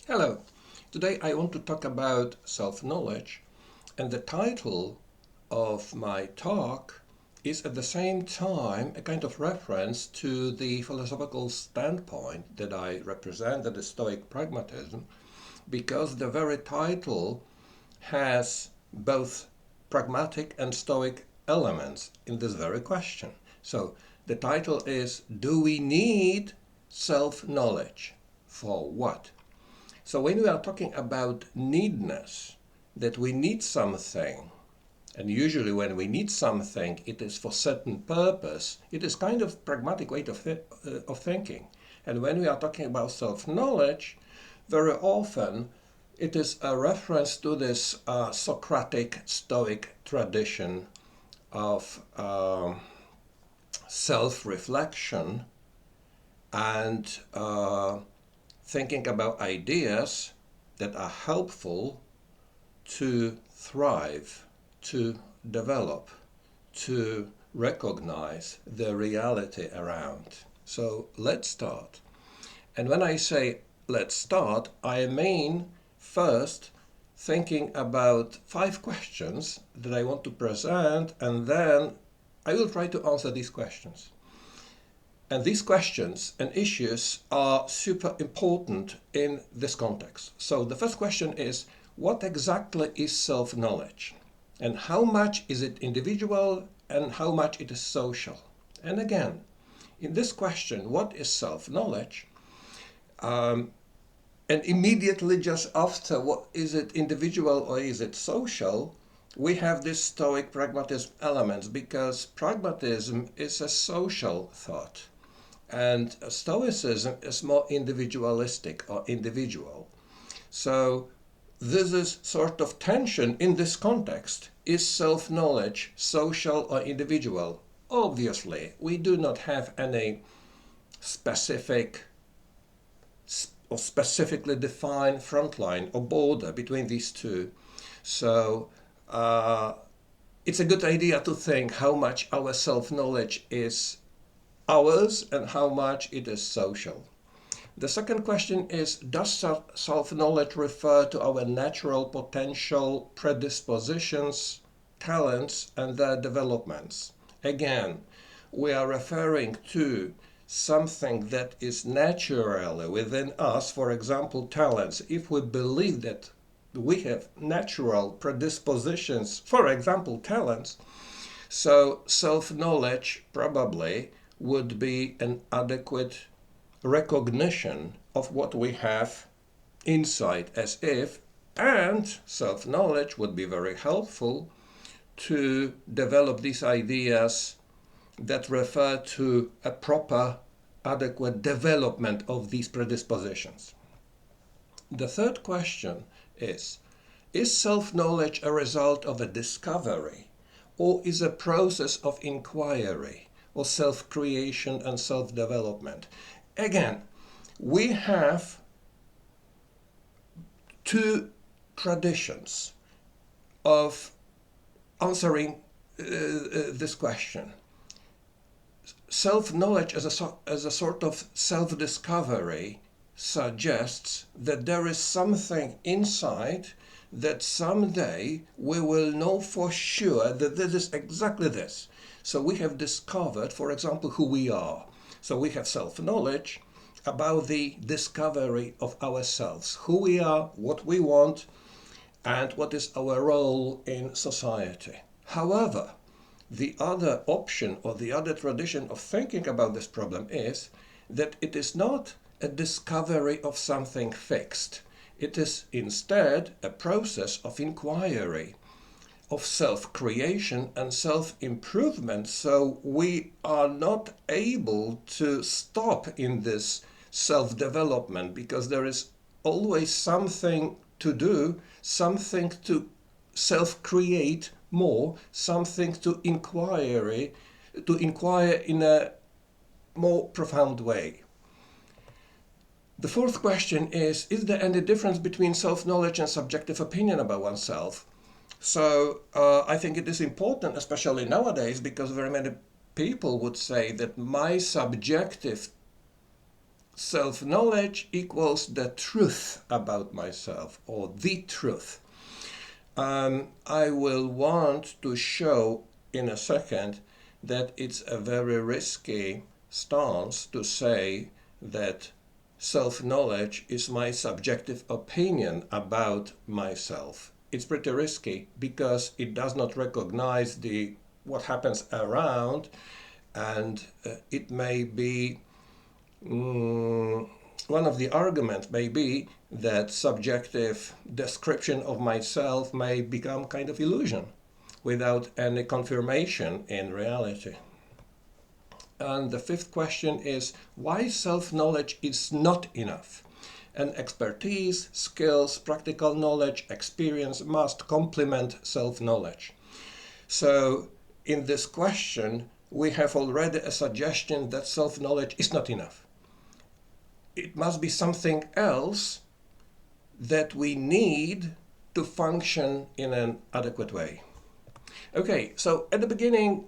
Hello. Today I want to talk about self-knowledge, and the title of my talk is at the same time a kind of reference to the philosophical standpoint that I represent, that is Stoic Pragmatism, because the very title has both pragmatic and Stoic elements in this very question. So the title is, Do we need self-knowledge? For what? So when we are talking about needness, that we need something, and usually when we need something, it is for certain purpose, it is kind of pragmatic way of thinking. And when we are talking about self-knowledge, very often it is a reference to this Socratic Stoic tradition of self-reflection and thinking about ideas that are helpful to thrive, to develop, to recognize the reality around. So let's start. And when I say let's start, I mean first thinking about 5 questions that I want to present, and then I will try to answer these questions. And these questions and issues are super important in this context. So the first question is, what exactly is self-knowledge? And how much is it individual and how much it is social? And again, in this question, what is self-knowledge? And immediately just after, what is it individual or is it social? We have this Stoic pragmatism elements, because pragmatism is a social thought. And Stoicism is more individualistic or individual. So this is sort of tension in this context. Is self-knowledge social or individual? Obviously, we do not have any specific or specifically defined front line or border between these two. So it's a good idea to think how much our self-knowledge is ours and how much it is social. The second question is, does self-knowledge refer to our natural potential, predispositions, talents, and their developments? Again, we are referring to something that is naturally within us, for example, talents. If we believe that we have natural predispositions, for example, talents, so self-knowledge probably would be an adequate recognition of what we have inside as if, and self-knowledge would be very helpful to develop these ideas that refer to a proper, adequate development of these predispositions. The third question is self-knowledge a result of a discovery, or is a process of inquiry, or self-creation and self-development? Again, we have 2 traditions of answering this question. Self-knowledge as a sort of self-discovery suggests that there is something inside that someday we will know for sure that this is exactly this. So we have discovered, for example, who we are. So we have self-knowledge about the discovery of ourselves, who we are, what we want, and what is our role in society. However, the other option or the other tradition of thinking about this problem is that it is not a discovery of something fixed. It is instead a process of inquiry, of self-creation and self-improvement. So we are not able to stop in this self-development, because there is always something to do, something to self-create more, something to inquire in a more profound way. The fourth question is there any difference between self-knowledge and subjective opinion about oneself? So I think it is important, especially nowadays, because very many people would say that my subjective self-knowledge equals the truth about myself, or the truth. I will want to show in a second that it's a very risky stance to say that self-knowledge is my subjective opinion about myself. It's pretty risky because it does not recognize what happens around, and it may be one of the arguments may be that subjective description of myself may become kind of illusion without any confirmation in reality. And the fifth question is why self-knowledge is not enough, and expertise, skills, practical knowledge, experience must complement self-knowledge. So in this question we have already a suggestion that self-knowledge is not enough. It must be something else that we need to function in an adequate way. Okay, so at the beginning,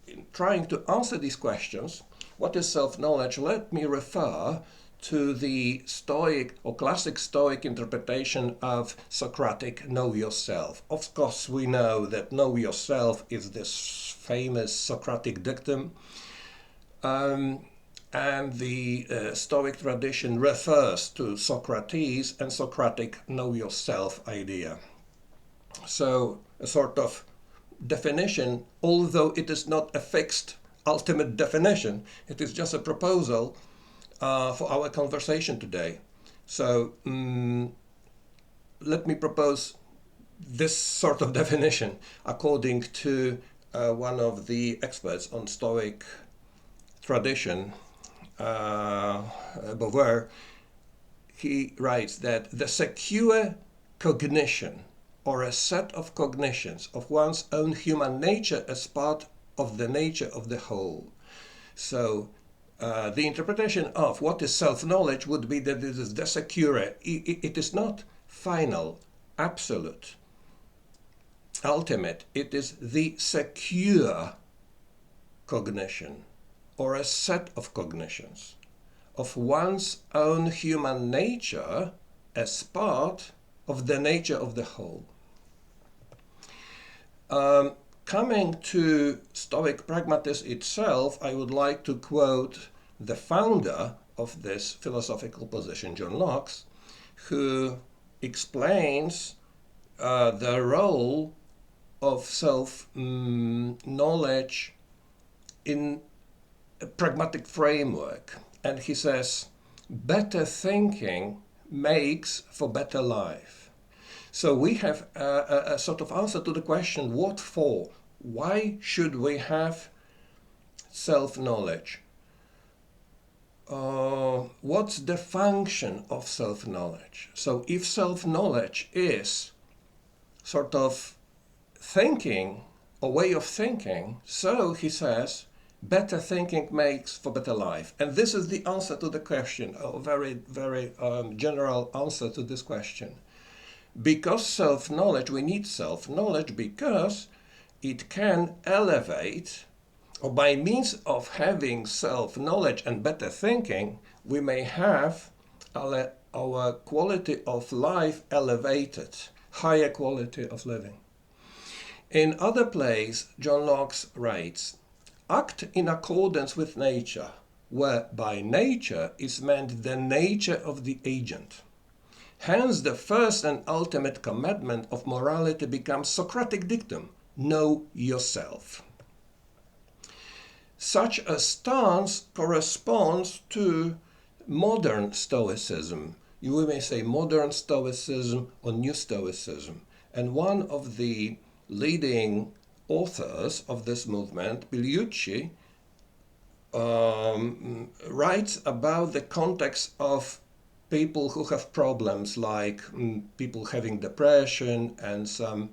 in trying to answer these questions, what is self-knowledge? Let me refer to the Stoic or classic Stoic interpretation of Socratic know yourself. Of course, we know that know yourself is this famous Socratic dictum. And the Stoic tradition refers to Socrates and Socratic know yourself idea. So a sort of definition, although it is not a fixed ultimate definition, it is just a proposal for our conversation today. So let me propose this sort of definition according to one of the experts on Stoic tradition, Beauvoir. He writes that the secure cognition or a set of cognitions of one's own human nature as part of the nature of the whole. So the interpretation of what is self-knowledge would be that it is the secure. It is not final, absolute, ultimate. It is the secure cognition or a set of cognitions of one's own human nature as part of the nature of the whole. Coming to Stoic Pragmatism itself, I would like to quote the founder of this philosophical position, John Lachs, who explains the role of self-knowledge in a pragmatic framework. And he says, better thinking makes for better life. So we have a sort of answer to the question, what for? Why should we have self-knowledge? What's the function of self-knowledge? So if self-knowledge is sort of thinking, a way of thinking, so he says, better thinking makes for better life. And this is the answer to the question, a very, very general answer to this question. Because self-knowledge, we need self-knowledge because it can elevate, or by means of having self-knowledge and better thinking, we may have our quality of life elevated, higher quality of living. In other place, John Lachs writes, act in accordance with nature, where by nature is meant the nature of the agent. Hence the first and ultimate commandment of morality becomes Socratic dictum, know yourself. Such a stance corresponds to modern Stoicism. You may say modern Stoicism or New Stoicism. And one of the leading authors of this movement, Pigliucci, writes about the context of people who have problems like people having depression and some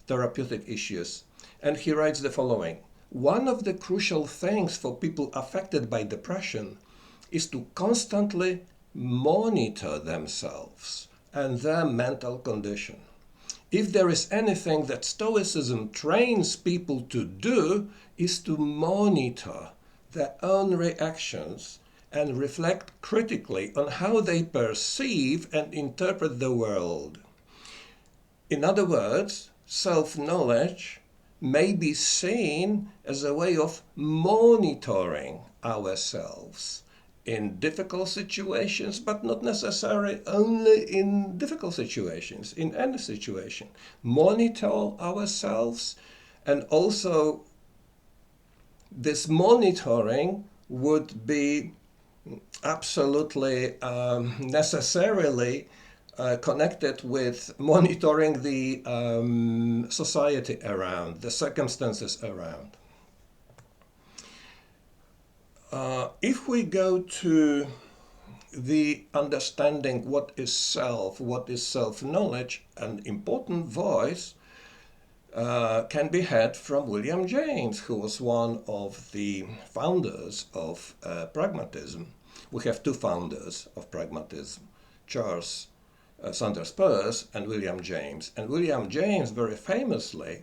therapeutic issues. And he writes the following: one of the crucial things for people affected by depression is to constantly monitor themselves and their mental condition. If there is anything that Stoicism trains people to do, is to monitor their own reactions and reflect critically on how they perceive and interpret the world. In other words, self-knowledge may be seen as a way of monitoring ourselves in difficult situations, but not necessarily only in difficult situations, in any situation. Monitor ourselves, and also this monitoring would be absolutely necessarily connected with monitoring the society around, the circumstances around. If we go to the understanding what is self, what is self-knowledge, an important voice can be had from William James, who was one of the founders of pragmatism. We have two founders of pragmatism, Charles Sanders Peirce and William James. And William James very famously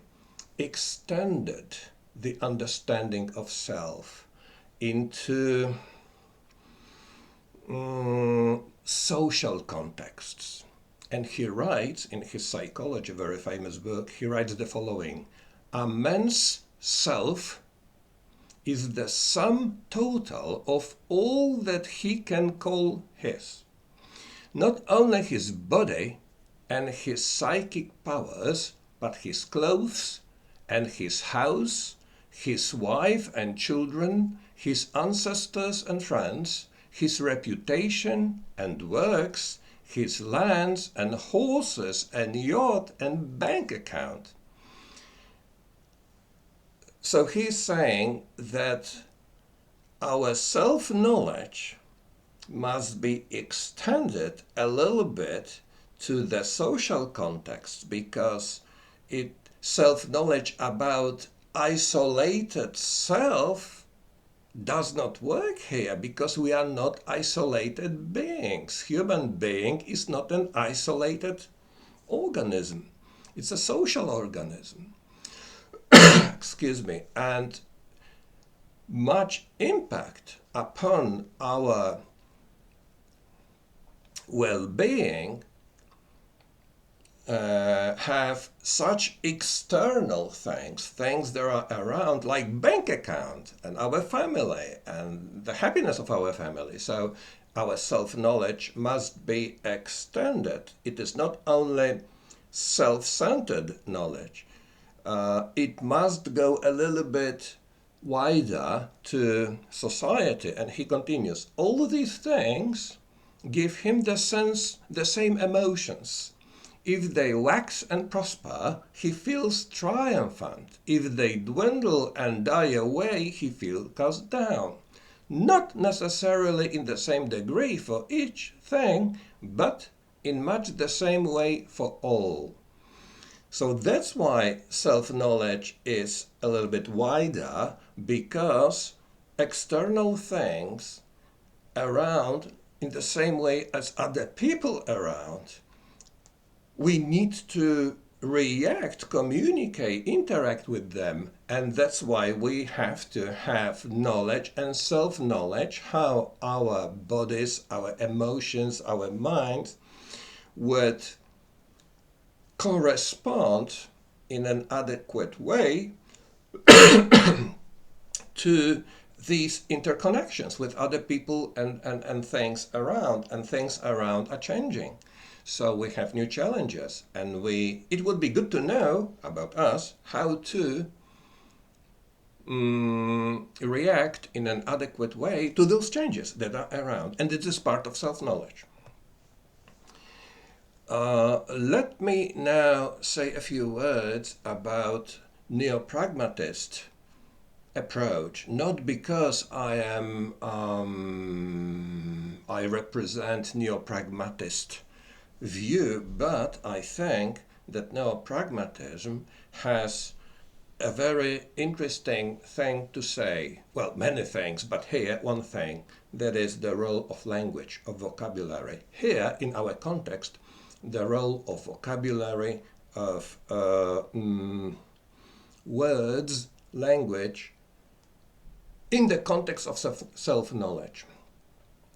extended the understanding of self into social contexts. And he writes in his Psychology, very famous book, he writes the following: a man's self is the sum total of all that he can call his. Not only his body and his psychic powers, but his clothes and his house, his wife and children, his ancestors and friends, his reputation and works, his lands and horses and yacht and bank account. So he's saying that our self-knowledge must be extended a little bit to the social context, because self-knowledge about isolated self does not work here, because we are not isolated beings. Human being is not an isolated organism. It's a social organism. Excuse me. And much impact upon our well-being have such external things that are around, like bank account and our family and the happiness of our family. So our self-knowledge must be extended. It is not only self-centered knowledge. It must go a little bit wider to society. And he continues, all of these things give him the same emotions. If they wax and prosper, he feels triumphant. If they dwindle and die away, he feels cast down. Not necessarily in the same degree for each thing, but in much the same way for all. So that's why self-knowledge is a little bit wider, because external things around in the same way as other people around, we need to react, communicate, interact with them. And that's why we have to have knowledge and self-knowledge, how our bodies, our emotions, our minds would correspond in an adequate way to these interconnections with other people and things around. And things around are changing. So we have new challenges, and it would be good to know about us how to react in an adequate way to those changes that are around. And it is part of self-knowledge. Let me now say a few words about neo-pragmatist approach, not because I represent neo-pragmatist view, but I think that neo-pragmatism has a very interesting thing to say. Well, many things, but here one thing, that is the role of language, of vocabulary. Here, in our context, the role of vocabulary, of words, language, in the context of self-knowledge.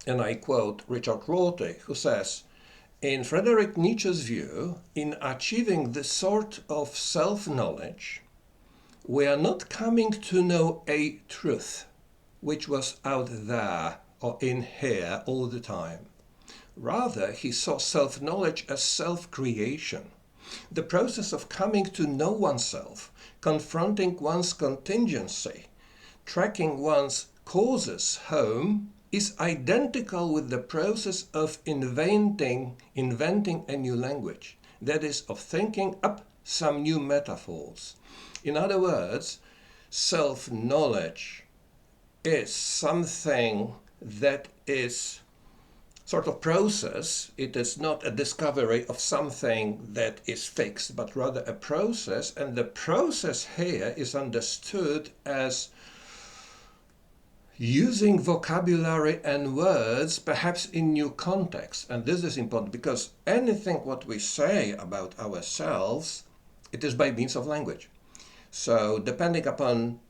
And I quote Richard Rorty, who says, in Friedrich Nietzsche's view, in achieving this sort of self-knowledge, we are not coming to know a truth which was out there or in here all the time. Rather, he saw self-knowledge as self-creation, the process of coming to know oneself, confronting one's contingency, tracking one's causes home, is identical with the process of inventing a new language, that is, of thinking up some new metaphors. In other words, self-knowledge is something that is sort of process. It is not a discovery of something that is fixed, but rather a process, and the process here is understood as using vocabulary and words perhaps in new context. And this is important because anything what we say about ourselves, it is by means of language. So depending upon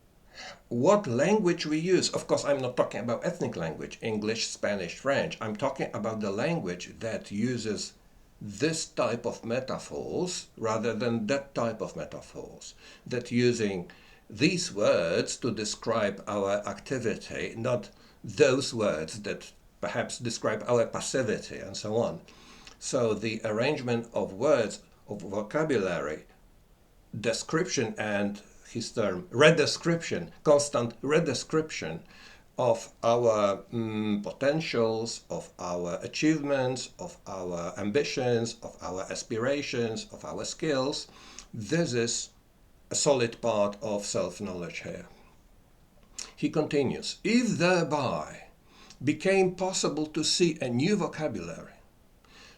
what language we use, of course I'm not talking about ethnic language, English, Spanish, French, I'm talking about the language that uses this type of metaphors rather than that type of metaphors, that using these words to describe our activity, not those words that perhaps describe our passivity and so on. So the arrangement of words, of vocabulary, description and his term, redescription, constant redescription of our potentials, of our achievements, of our ambitions, of our aspirations, of our skills. This is a solid part of self-knowledge here. He continues, if thereby became possible to see a new vocabulary,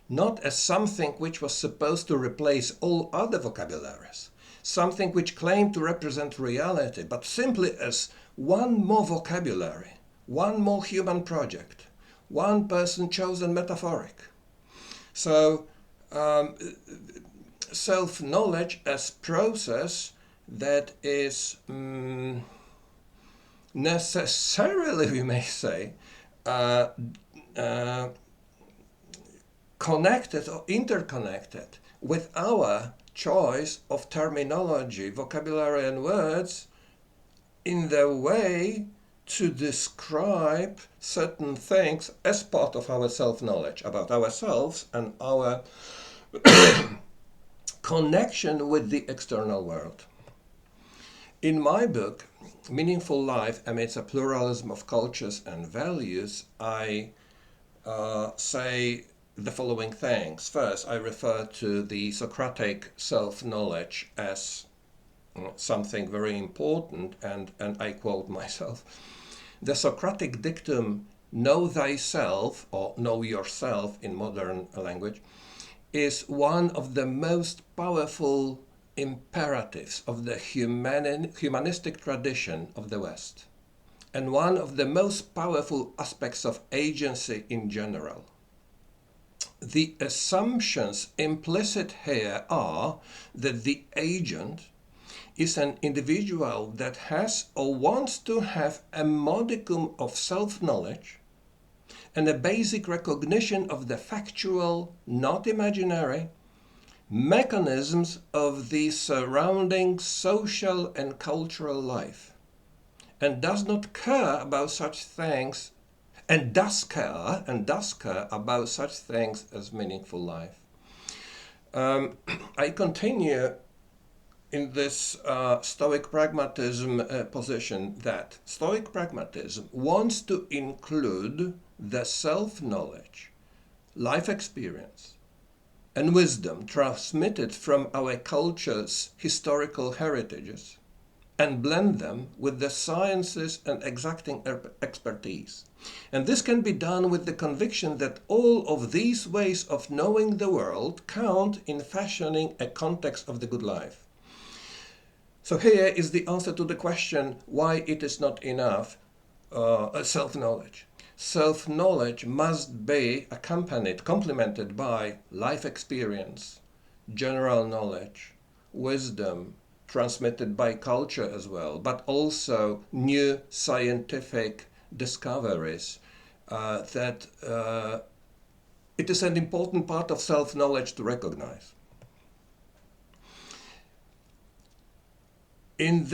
not as something which was supposed to replace all other vocabularies, something which claimed to represent reality, but simply as one more vocabulary, one more human project, one person chosen metaphoric. So self-knowledge as process that is necessarily, we may say, connected or interconnected with our choice of terminology, vocabulary and words in the way to describe certain things as part of our self-knowledge about ourselves and our connection with the external world. In my book, Meaningful Life Amidst a Pluralism of Cultures and Values, I say the following things. First, I refer to the Socratic self-knowledge as something very important, and I quote myself. The Socratic dictum, know thyself, or know yourself in modern language, is one of the most powerful imperatives of the humanistic tradition of the West, and one of the most powerful aspects of agency in general. The assumptions implicit here are that the agent is an individual that has or wants to have a modicum of self-knowledge and a basic recognition of the factual, not imaginary, mechanisms of the surrounding social and cultural life, and does not care about such things, and does care about such things as meaningful life. I continue in this Stoic Pragmatism position that Stoic Pragmatism wants to include the self-knowledge, life experience, and wisdom transmitted from our culture's historical heritages and blend them with the sciences and exacting expertise. And this can be done with the conviction that all of these ways of knowing the world count in fashioning a context of the good life. So here is the answer to the question why it is not enough self-knowledge. Self-knowledge must be accompanied, complemented by life experience, general knowledge, wisdom, transmitted by culture as well, but also new scientific discoveries, that it is an important part of self-knowledge to recognize. At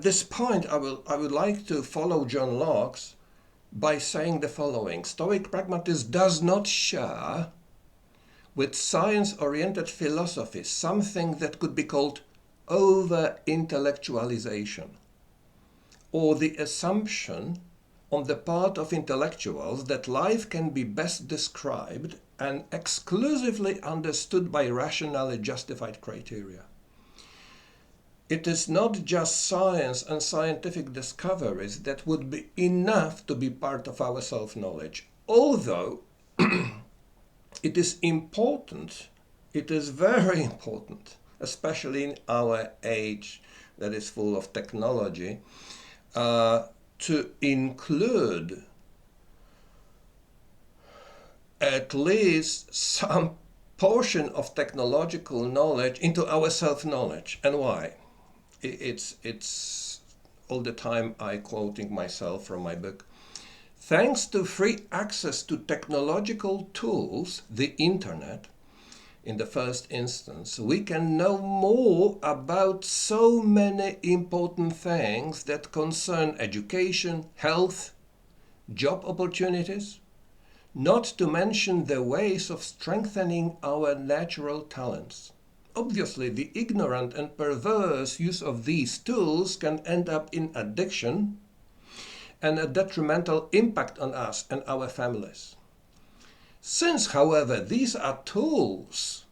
this point, I would like to follow John Lachs by saying the following. Stoic pragmatism does not share with science-oriented philosophy something that could be called over-intellectualization, or the assumption on the part of intellectuals that life can be best described and exclusively understood by rationally justified criteria. It is not just science and scientific discoveries that would be enough to be part of our self-knowledge, although it is important, it is very important, especially in our age that is full of technology, to include at least some portion of technological knowledge into our self-knowledge. And why? It's all the time I quoting myself from my book. Thanks to free access to technological tools, the internet, in the first instance, we can know more about so many important things that concern education, health, job opportunities, not to mention the ways of strengthening our natural talents. Obviously, the ignorant and perverse use of these tools can end up in addiction and a detrimental impact on us and our families. Since, however, these are tools,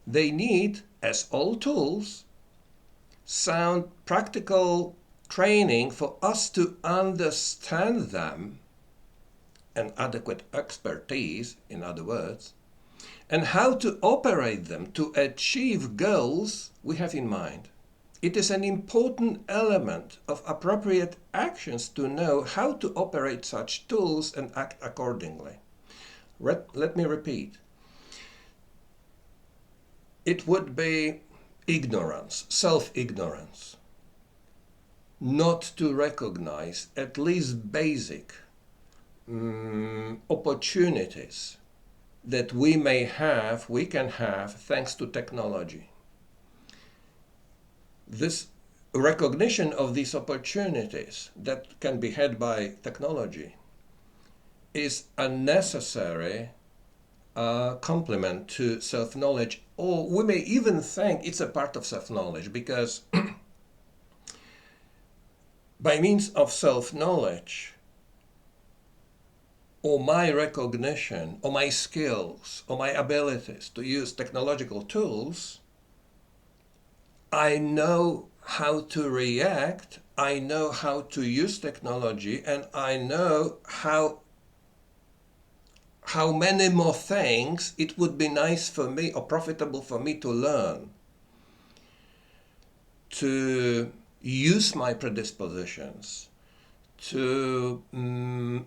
they need, as all tools, sound practical training for us to understand them, and adequate expertise, in other words, and how to operate them to achieve goals we have in mind. It is an important element of appropriate actions to know how to operate such tools and act accordingly. Let me repeat. It would be ignorance, self-ignorance, not to recognize at least basic opportunities that we can have thanks to technology. This recognition of these opportunities that can be had by technology is a necessary complement to self-knowledge, or we may even think it's a part of self-knowledge, because by means of self-knowledge, or my recognition, or my skills, or my abilities to use technological tools, I know how to react, I know how to use technology, and I know how many more things it would be nice for me or profitable for me to learn, to use my predispositions, to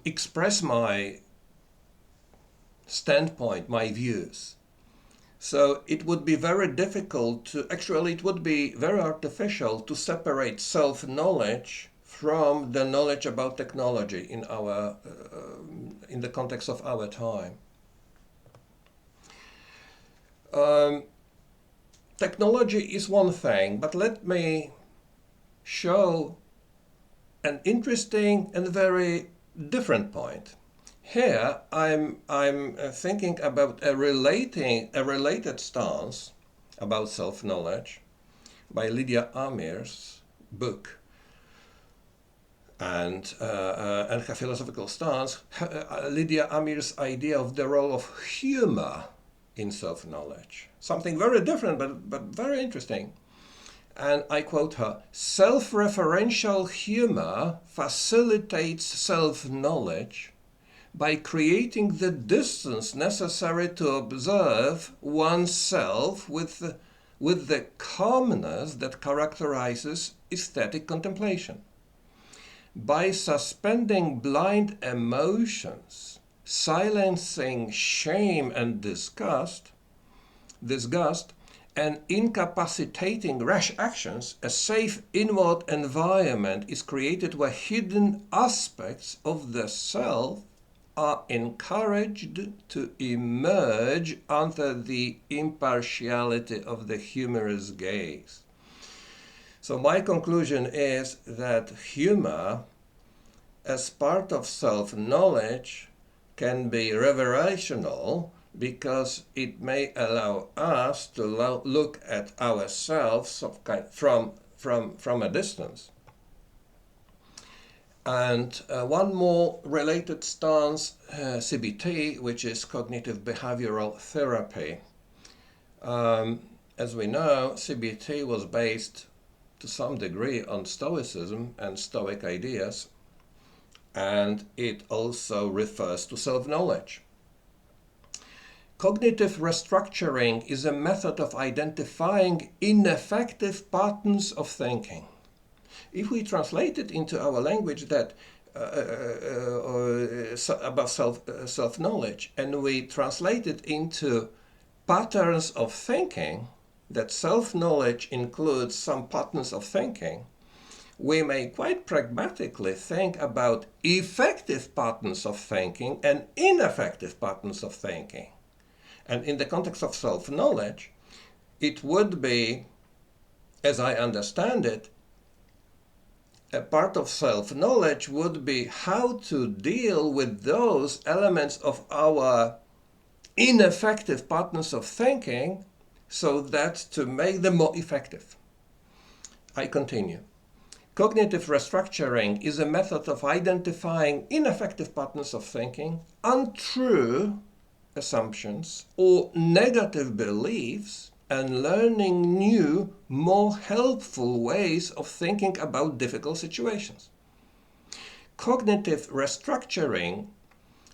express my standpoint, my views. So it would be very difficult to, actually it would be very artificial to separate self-knowledge from the knowledge about technology in the context of our time. Technology is one thing, but let me show an interesting and very different point. Here I'm thinking about a related stance about self-knowledge by Lydia Amir's book and her philosophical stance, Lydia Amir's idea of the role of humor in self-knowledge. Something very different but very interesting. And I quote her, "Self-referential humor facilitates self-knowledge by creating the distance necessary to observe oneself with the calmness that characterizes aesthetic contemplation. By suspending blind emotions, silencing shame and disgust, and incapacitating rash actions, a safe inward environment is created where hidden aspects of the self are encouraged to emerge under the impartiality of the humorous gaze. So my conclusion is that humor, as part of self-knowledge, can be revelational because it may allow us to look at ourselves from a distance. And one more related stance, CBT, which is cognitive behavioral therapy. As we know, CBT was based to some degree on Stoicism and Stoic ideas, and it also refers to self-knowledge. Cognitive restructuring is a method of identifying ineffective patterns of thinking. If we translate it into our language that about self-knowledge, and we translate it into patterns of thinking, that self-knowledge includes some patterns of thinking, we may quite pragmatically think about effective patterns of thinking and ineffective patterns of thinking. And in the context of self-knowledge, it would be, as I understand it, a part of self-knowledge would be how to deal with those elements of our ineffective patterns of thinking so that to make them more effective. I continue. Cognitive restructuring is a method of identifying ineffective patterns of thinking, untrue assumptions, or negative beliefs, and learning new, more helpful ways of thinking about difficult situations. Cognitive restructuring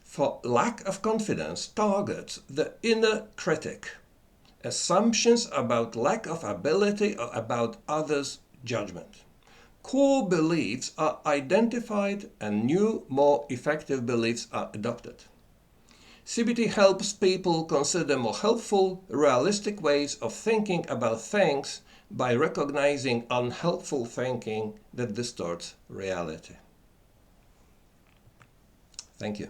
for lack of confidence targets the inner critic, assumptions about lack of ability or about others' judgment. Core beliefs are identified and new, more effective beliefs are adopted. CBT helps people consider more helpful, realistic ways of thinking about things by recognizing unhelpful thinking that distorts reality. Thank you.